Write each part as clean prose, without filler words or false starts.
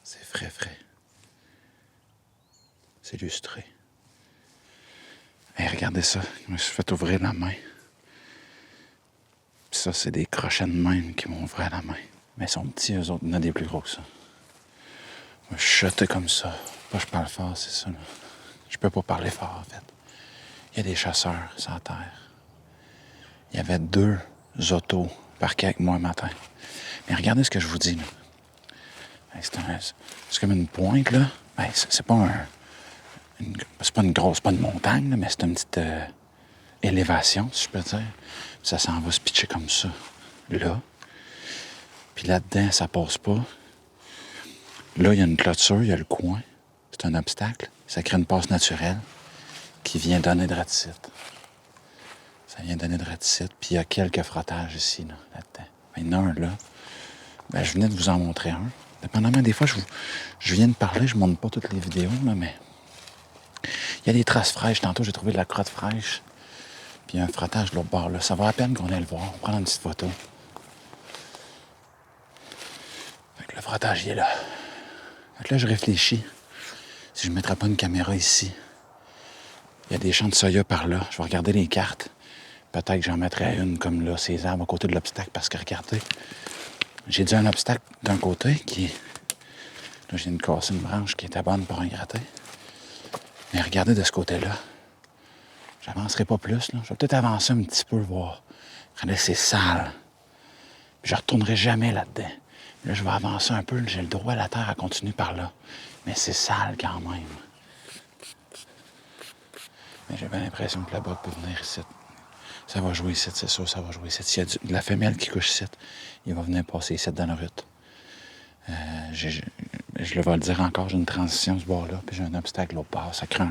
C'est frais, frais. C'est lustré. Hey, regardez ça. Je me suis fait ouvrir la main. Puis ça, c'est des crochets de même qui m'ont ouvert la main. Mais ils sont petits, eux autres. Il y en a des plus gros que ça. Je suis chuté comme ça. Pas je parle fort, c'est ça. Là. Je peux pas parler fort, en fait. Il y a des chasseurs sur la terre. Il y avait 2 autos parquées avec moi un matin. Mais regardez ce que je vous dis, là. C'est comme une pointe, là. Ben, c'est pas c'est pas une grosse, c'est pas une montagne, là, mais c'est une petite élévation, si je peux dire. Ça s'en va se pitcher comme ça, là. Puis là-dedans, ça passe pas. Là, il y a une clôture, il y a le coin. C'est un obstacle. Ça crée une passe naturelle qui vient donner de raticite. Ça vient donner de raticite. Puis il y a quelques frottages ici, là-dedans. Il y en a un là. Ben, je venais de vous en montrer un. Dépendamment, des fois, je viens de parler, je ne montre pas toutes les vidéos, là, mais il y a des traces fraîches. Tantôt, j'ai trouvé de la crotte fraîche. Puis un frottage de l'autre bord, là. Ça vaut la peine qu'on aille le voir. On prend une petite photo. Fait que le frottage, il est là. Fait que là, je réfléchis. Si je ne mettrais pas une caméra ici, il y a des champs de soya par là. Je vais regarder les cartes. Peut-être que j'en mettrais une comme là, ces arbres à côté de l'obstacle, parce que regardez, j'ai dit un obstacle d'un côté qui est... Là, j'ai cassé une branche qui était bonne pour un gratter. Mais regardez de ce côté-là. J'avancerai pas plus, là. Je vais peut-être avancer un petit peu, voir. Regardez, c'est sale. Puis je retournerai jamais là-dedans. Là, je vais avancer un peu. J'ai le droit à la terre à continuer par là. Mais c'est sale quand même. Mais j'ai bien l'impression que la botte peut venir ici. Ça va jouer ici, c'est sûr, ça va jouer ici. S'il y a de la femelle qui couche ici, il va venir passer ici dans la route. Je le vais le dire encore, j'ai une transition ce bord-là, puis j'ai un obstacle l'autre bord. Ça crée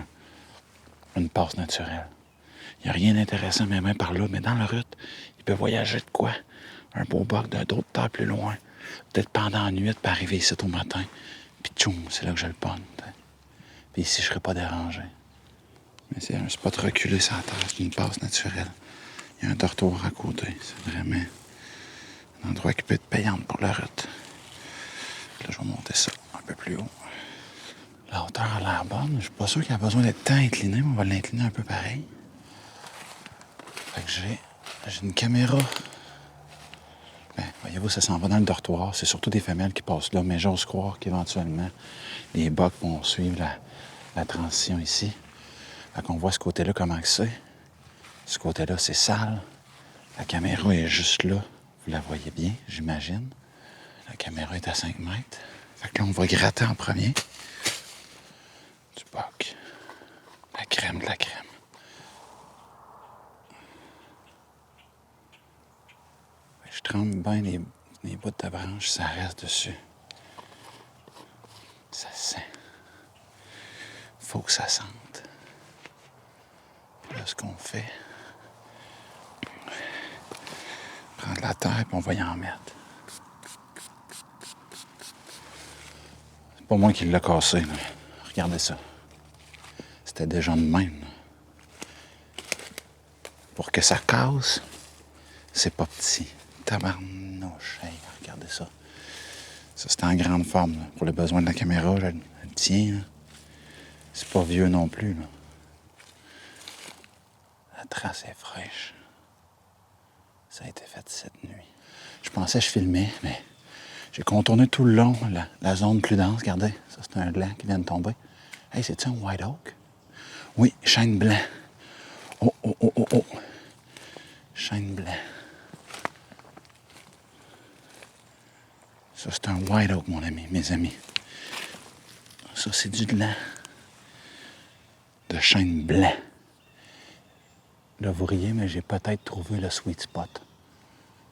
une passe naturelle. Il n'y a rien d'intéressant même par là, mais dans la route, il peut voyager de quoi? Un beau boc d'un d'autres terre plus loin. Peut-être pendant la nuit, puis arriver ici au matin. Puis tchoum, c'est là que je le pogne. Puis ici, je ne serais pas dérangé. Mais c'est un spot reculé sur la terre, c'est une passe naturelle. Il y a un dortoir à côté. C'est vraiment un endroit qui peut être payant pour la route. Là, je vais monter ça un peu plus haut. La hauteur a l'air bonne. Je suis pas sûr qu'il y a besoin d'être tant incliné, mais on va l'incliner un peu pareil. Fait que j'ai une caméra. Ben, voyez-vous, ça s'en va dans le dortoir. C'est surtout des femelles qui passent là, mais j'ose croire qu'éventuellement, les bocs vont suivre la transition ici. Fait qu'on voit ce côté-là comment c'est. Ce côté-là, c'est sale. La caméra est juste là. Vous la voyez bien, j'imagine. La caméra est à 5 mètres. Fait que là, on va gratter en premier. Du boc. La crème de la crème. Je trempe bien les bouts de branche, ça reste dessus. Ça sent. Faut que ça sente. Puis là, ce qu'on fait, prendre la terre et on va y en mettre. C'est pas moi qui l'ai cassé, là. Regardez ça. C'était déjà de même, là. Pour que ça casse, c'est pas petit. Tabarnouche, hey, regardez ça. Ça, c'est en grande forme, là. Pour les besoins de la caméra, je le tiens, là. C'est pas vieux non plus, là. La trace est fraîche. Ça a été fait cette nuit. Je pensais que je filmais, mais j'ai contourné tout le long la zone plus dense. Regardez, ça, c'est un blanc qui vient de tomber. Hey, c'est-tu un white oak? Oui, chêne blanc. Oh, oh, oh, oh, oh. Chêne blanc. Ça, c'est un white oak, mon ami, mes amis. Ça, c'est du blanc. De chêne blanc. Là, vous riez, mais j'ai peut-être trouvé le sweet spot.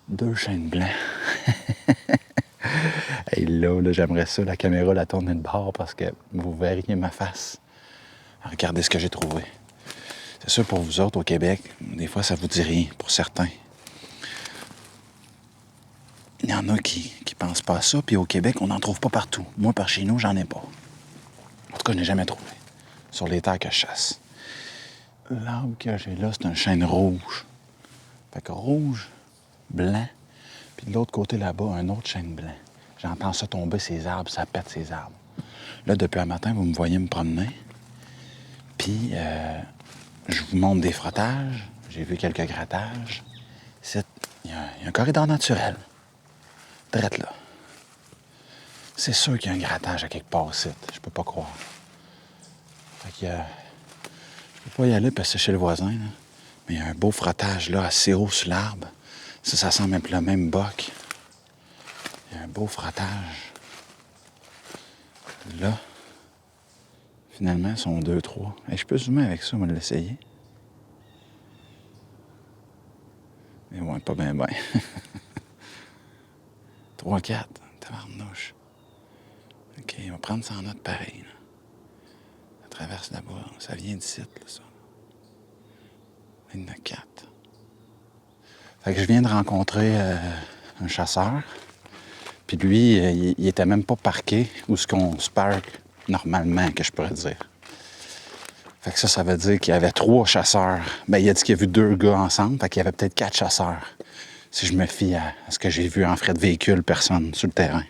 2 chênes blancs. Hey, là, j'aimerais ça, la caméra la tourner de bord parce que vous verriez ma face. Regardez ce que j'ai trouvé. C'est sûr, pour vous autres, au Québec, des fois, ça vous dit rien, pour certains. Il y en a qui pensent pas à ça, puis au Québec, on n'en trouve pas partout. Moi, par chez nous, j'en ai pas. En tout cas, je n'ai jamais trouvé. Sur les terres que je chasse. L'arbre que j'ai là, c'est un chêne rouge. Fait que rouge, blanc, puis de l'autre côté là-bas, un autre chêne blanc. J'entends ça tomber, ces arbres, ça pète ces arbres. Là, depuis un matin, vous me voyez me promener. Puis, je vous montre des frottages. J'ai vu quelques grattages. Ici, il y a un corridor naturel. Drette là. C'est sûr qu'il y a un grattage à quelque part ici. Je peux pas croire. Fait que, je peux pas y aller parce que c'est chez le voisin, là. Mais il y a un beau frottage là, assez haut sur l'arbre. Ça semble être le même boc. Il y a un beau frottage. Là, finalement, ils sont 2, 3. Hey, je peux zoomer avec ça, on va l'essayer. Mais ouais, pas bien, 3, 4, tabarnouche. OK, on va prendre ça en note pareil. Là. Ça traverse là-bas. Ça vient d'ici, là, ça. Il y en a 4. Fait que je viens de rencontrer un chasseur. Puis lui, il était même pas parqué où ce qu'on se parque normalement, que je pourrais dire. Fait que ça veut dire qu'il y avait 3 chasseurs. Ben, il a dit qu'il y a vu 2 gars ensemble. Fait qu'il y avait peut-être 4 chasseurs. Si je me fie à ce que j'ai vu en frais de véhicule, personne sur le terrain.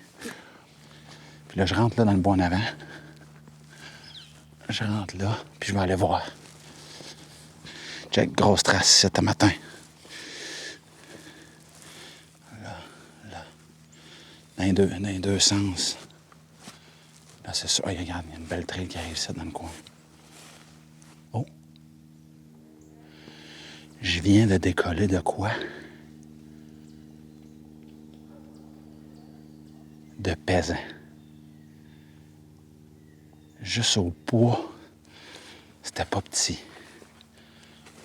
Puis là, je rentre là dans le bois en avant. Je rentre là, puis je vais aller voir. Check, grosse trace ici, ce matin. Là. Dans les deux sens. Là, c'est sûr. Oh, regarde, il y a une belle trail qui arrive ici dans le coin. Oh! Je viens de décoller de quoi? De pesant. Juste au poids, c'était pas petit.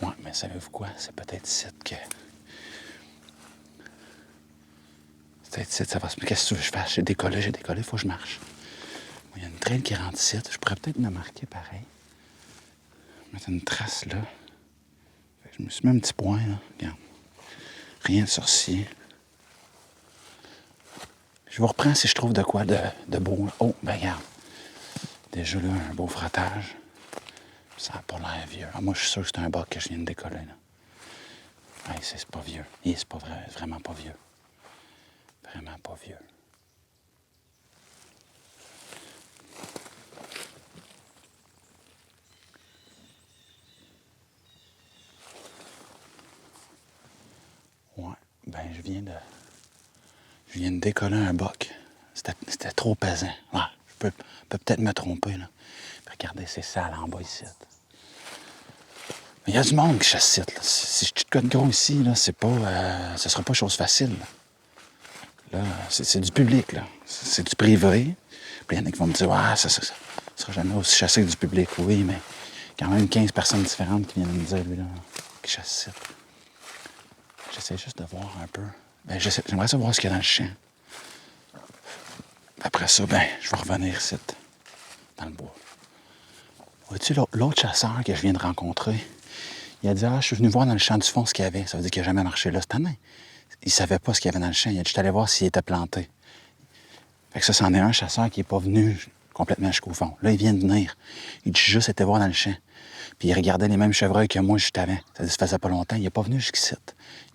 Ouais, mais savez-vous quoi? C'est peut-être ici que... C'est peut-être ici, ça va se... Qu'est-ce que tu veux que je fasse? J'ai décollé, il faut que je marche. Il y a une traîne qui rentre ici. Je pourrais peut-être me marquer pareil. Mettre une trace là. Je me suis mis un petit point, là. Regarde. Rien de sorcier. Je vous reprends si je trouve de quoi de beau. Oh, ben regarde. Déjà là, un beau frottage. Ça n'a pas l'air vieux. Ah, moi, je suis sûr que c'est un bac que je viens de décoller, là. Ouais, c'est pas vieux. C'est pas vrai, vraiment pas vieux. Vraiment pas vieux. Ouais, ben je viens de décoller un boc. C'était trop pesant. Ouais, je peux peut-être me tromper, là. Regardez, c'est sale en bas ici. Il y a du monde qui chasse ici, là. Si je te code gros ici, là, c'est pas... ce sera pas chose facile, là. Là, c'est du public, là. C'est du privé. Puis il y en a qui vont me dire, ouais, ça sera jamais aussi chassé que du public. Oui, mais quand même 15 personnes différentes qui viennent me dire, lui, là, qui chasse ici. J'essaie juste de voir un peu. Ben, j'aimerais savoir ce qu'il y a dans le champ. Après ça, ben, je vais revenir ici, dans le bois. Vois-tu, l'autre chasseur que je viens de rencontrer, il a dit, je suis venu voir dans le champ du fond ce qu'il y avait. Ça veut dire qu'il n'a jamais marché là cette année. Il savait pas ce qu'il y avait dans le champ. Il a dit, je suis allé voir s'il était planté. Fait que ça, c'en est un chasseur qui n'est pas venu complètement jusqu'au fond. Là, il vient de venir. Il dit, juste été voir dans le champ. Puis il regardait les mêmes chevreuils que moi juste avant. Ça faisait pas longtemps. Il n'est pas venu jusqu'ici.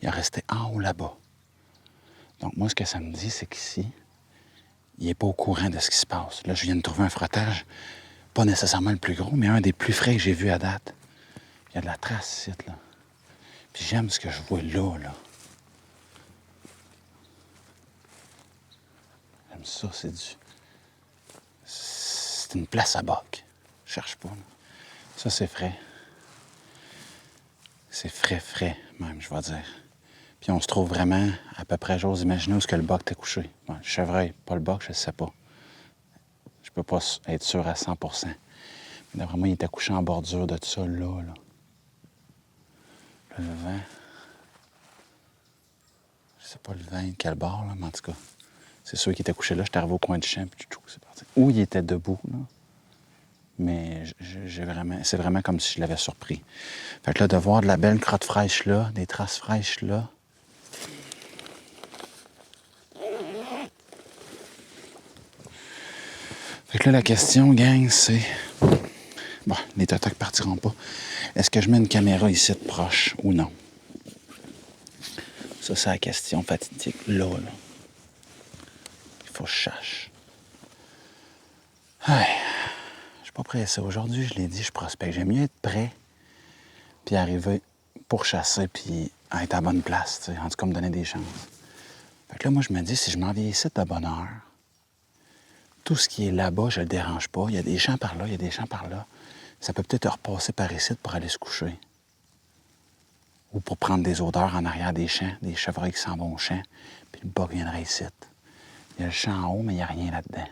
Il est resté en haut là-bas. Donc moi, ce que ça me dit, c'est qu'ici, il n'est pas au courant de ce qui se passe. Là, je viens de trouver un frottage, pas nécessairement le plus gros, mais un des plus frais que j'ai vu à date. Il y a de la trace ici, là. Puis j'aime ce que je vois là. J'aime ça, c'est une place à boc. Je cherche pas, là. Ça, c'est frais. C'est frais, même, je vais dire. Puis on se trouve vraiment à peu près, j'ose imaginer où est-ce que le boc t'est couché. Ouais, le chevreuil, pas le boc, je ne sais pas. Je peux pas être sûr à 100%. Mais d'après moi, il était couché en bordure de tout ça, là. Là, le vent... Je sais pas le vent de quel bord, là, mais en tout cas, c'est sûr qu'il était couché là. J'étais arrivé au coin du champ, puis c'est parti. Ou il était debout, là. Mais c'est vraiment comme si je l'avais surpris. Fait que là, de voir de la belle crotte fraîche là, des traces fraîches là. Fait que là, la question, gang, c'est... Bon, les totocs partiront pas. Est-ce que je mets une caméra ici de proche ou non? Ça, c'est la question fatidique. Là. Il faut que je cherche. Ouais. Je suis pas pressé. Aujourd'hui, je l'ai dit, je prospecte. J'aime mieux être prêt, puis arriver pour chasser, puis être à la bonne place, tu sais, en tout cas me donner des chances. Fait que là, moi, je me dis, si je m'en viens ici de bonne heure, tout ce qui est là-bas, je le dérange pas. Il y a des champs par là, il y a des champs par là. Ça peut peut-être repasser par ici pour aller se coucher. Ou pour prendre des odeurs en arrière des champs, des chevreuils qui s'en vont au champ, puis le bas viendrait ici. Il y a le champ en haut, mais il n'y a rien là-dedans.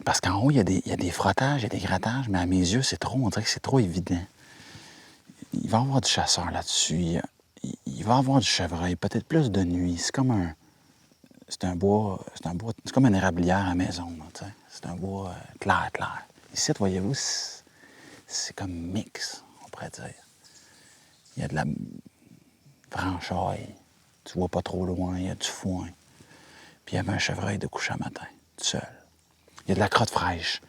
Parce qu'en haut, il y a des frottages, il y a des grattages, mais à mes yeux, c'est trop, on dirait que c'est trop évident. Il va y avoir du chasseur là-dessus, il va y avoir du chevreuil, peut-être plus de nuit. C'est comme un... C'est comme une érablière à la maison, tu sais. C'est un bois clair. Ici, voyez-vous, c'est comme mix, on pourrait dire. Il y a de la branchaille, tu vois pas trop loin, il y a du foin. Puis il y avait un chevreuil de coucher à matin, tout seul. Il y a de la crotte fraîche.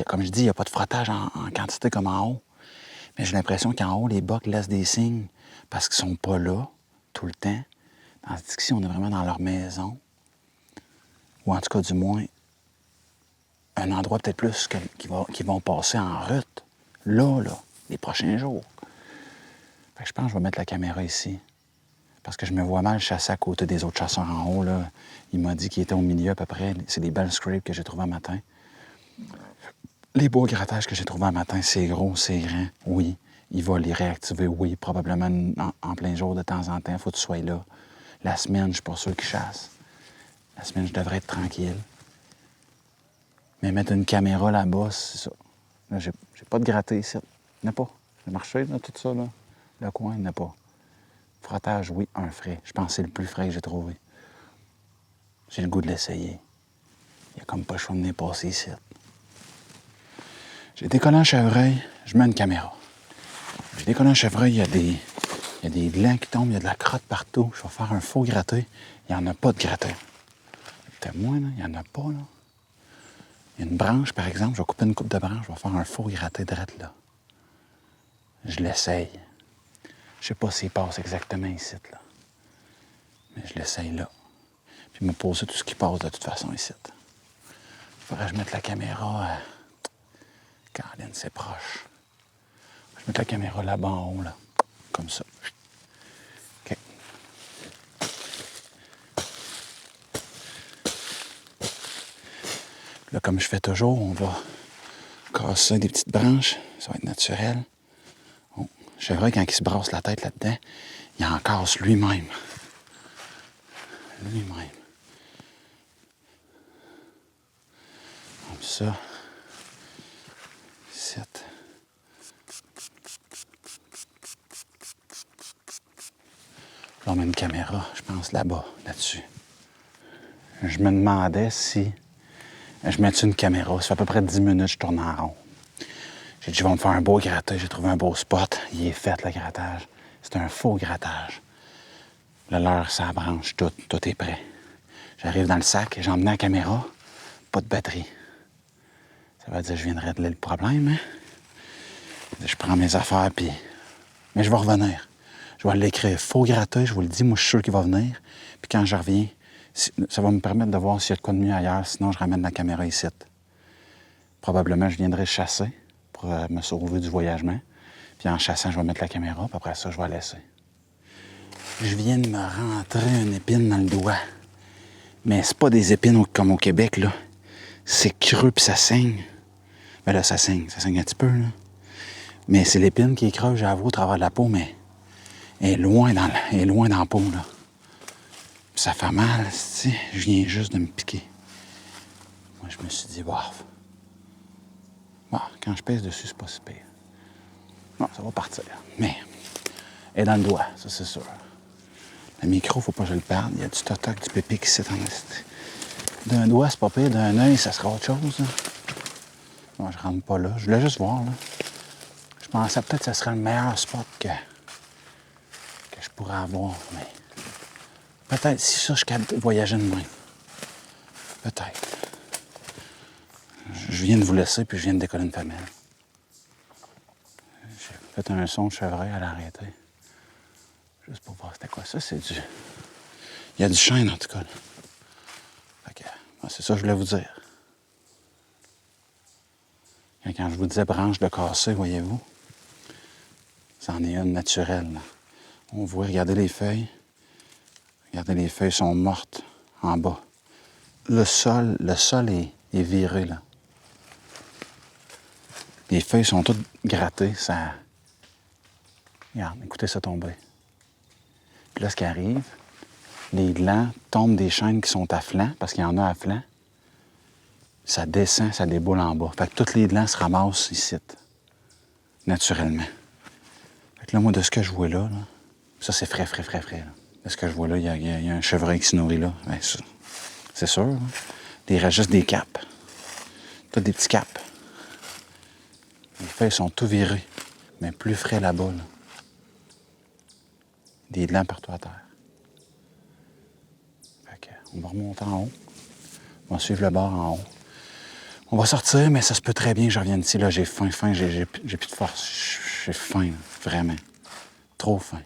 Comme je dis, il n'y a pas de frottage en quantité comme en haut. Mais j'ai l'impression qu'en haut, les bocs laissent des signes parce qu'ils sont pas là tout le temps. Tandis qu'ici, on est vraiment dans leur maison. Ou en tout cas, du moins, un endroit peut-être plus qu'ils vont passer en route. Là, les prochains jours. Fait que je pense que je vais mettre la caméra ici. Parce que je me vois mal chasser à côté des autres chasseurs en haut, là. Il m'a dit qu'il était au milieu à peu près. C'est des belles scrapes que j'ai trouvées un matin. Les beaux grattages que j'ai trouvés un matin, c'est gros, c'est grand. Oui. Il va les réactiver, oui. Probablement en plein jour de temps en temps. Il faut que tu sois là. La semaine, je suis pas sûr qu'ils chassent. La semaine, je devrais être tranquille. Mais mettre une caméra là-bas, c'est ça. Là, j'ai pas de gratté ici. Il n'y en a pas. Le marché, là, tout ça, là. Le coin, il n'y en a pas. Frottage, oui, un frais. Je pense que c'est le plus frais que j'ai trouvé. J'ai le goût de l'essayer. Il n'y a comme pas le choix de venir passer ici. J'ai décollé un chevreuil, je mets une caméra. J'ai décollé un chevreuil, il y a des glands qui tombent, il y a de la crotte partout. Je vais faire un faux gratté. Il n'y en a pas de gratté. C'était moi, là, il n'y en a pas, là. Il y a une branche, par exemple, je vais couper une coupe de branche, je vais faire un faux gratté direct là. Je l'essaye. Je sais pas s'il passe exactement ici, là. Mais je l'essaye là. Puis il m'a posé tout ce qui passe de toute façon ici. Il faudrait que je mette la caméra... Caroline, c'est proche. Je vais mettre la caméra là-bas en haut, là. Comme ça. OK. Là, comme je fais toujours, on va casser des petites branches. Ça va être naturel. Oh. Le chevreuil, quand il se brasse la tête là-dedans, il en casse lui-même. Lui-même. Comme ça. 7. Là, on met une caméra, je pense, là-bas, là-dessus. Je me demandais si je mettais une caméra. Ça fait à peu près 10 minutes que je tourne en rond. J'ai dit, je vais me faire un beau grattage. J'ai trouvé un beau spot. Il est fait, le grattage. C'est un faux grattage. Le leurre, ça branche, tout est prêt. J'arrive dans le sac, j'ai emmené la caméra, pas de batterie. Ça veut dire que je viens de régler le problème, hein? Je prends mes affaires, puis... Mais je vais revenir. Je vais l'écrire faux grattage, je vous le dis, moi je suis sûr qu'il va venir. Puis quand je reviens, ça va me permettre de voir s'il y a de quoi de mieux ailleurs, sinon je ramène la caméra ici. Probablement, je viendrai chasser pour me sauver du voyagement. Puis en chassant, je vais mettre la caméra, puis après ça, je vais la laisser. Je viens de me rentrer une épine dans le doigt. Mais c'est pas des épines comme au Québec, là. C'est creux, puis ça saigne. Ben là, ça saigne un petit peu, là. Mais c'est l'épine qui est creuse, j'avoue, au travers de la peau, mais elle est loin dans la peau, là. Puis ça fait mal, tu sais. Je viens juste de me piquer. Moi, je me suis dit, bof. Bon, quand je pèse dessus, c'est pas si pire. Non, ça va partir. Mais, elle est dans le doigt, ça, c'est sûr. Le micro, faut pas que je le perde. Il y a du totoc, du pépic ici dans l'est. D'un doigt, c'est pas pire. D'un œil, ça sera autre chose, là. Bon, je rentre pas là. Je voulais juste voir, là. Je pensais peut-être que ce serait le meilleur spot que je pourrais avoir, mais... Peut-être, si ça, je capte voyager de même. Peut-être. Je viens de vous laisser, puis je viens de décoller une femelle. J'ai fait un son de chevreuil à l'arrêter. Juste pour voir c'était quoi ça, c'est du... Il y a du chêne, en tout cas, là. C'est ça que je voulais vous dire. Quand je vous disais branche de cassé, voyez-vous, c'en est une naturelle. Là. On voit, regardez les feuilles. Regardez, les feuilles sont mortes en bas. Le sol est viré, là. Les feuilles sont toutes grattées, ça... Regarde, écoutez ça tomber. Puis là, ce qui arrive, les glands tombent des chaînes qui sont à flanc, parce qu'il y en a à flanc. Ça descend, ça déboule en bas. Fait que tous les glands se ramassent ici, naturellement. Fait que là, moi, de ce que je vois là, ça, c'est frais. Là. De ce que je vois là, il y a un chevreuil qui se nourrit là. Ben, ça, c'est sûr. Hein? Il reste juste des capes. T'as des petits capes. Les feuilles sont tout virées, mais plus frais là-bas. Là. Des glands partout à terre. Fait que, on va remonter en haut. On va suivre le bord en haut. On va sortir, mais ça se peut très bien que je revienne ici. Là, j'ai faim, j'ai plus de force. J'ai faim, là, vraiment. Trop faim.